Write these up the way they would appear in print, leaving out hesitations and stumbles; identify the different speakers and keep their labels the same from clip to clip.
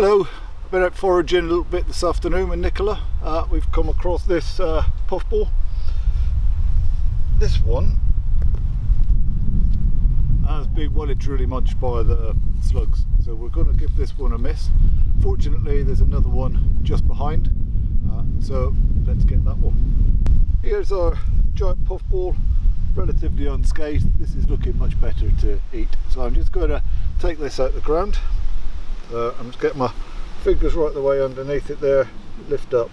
Speaker 1: Hello, I've been out foraging a little bit this afternoon with Nicola. We've come across this puffball. This one has been well and truly munched by the slugs, so we're going to give this one a miss. Fortunately there's another one just behind, so let's get that one. Here's our giant puffball, relatively unscathed. This is looking much better to eat, so I'm just going to take this out of the ground. I'm just getting my fingers right the way underneath it there, lift up,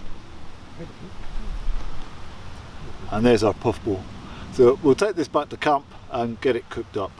Speaker 1: and there's our puffball. So we'll take this back to camp and get it cooked up.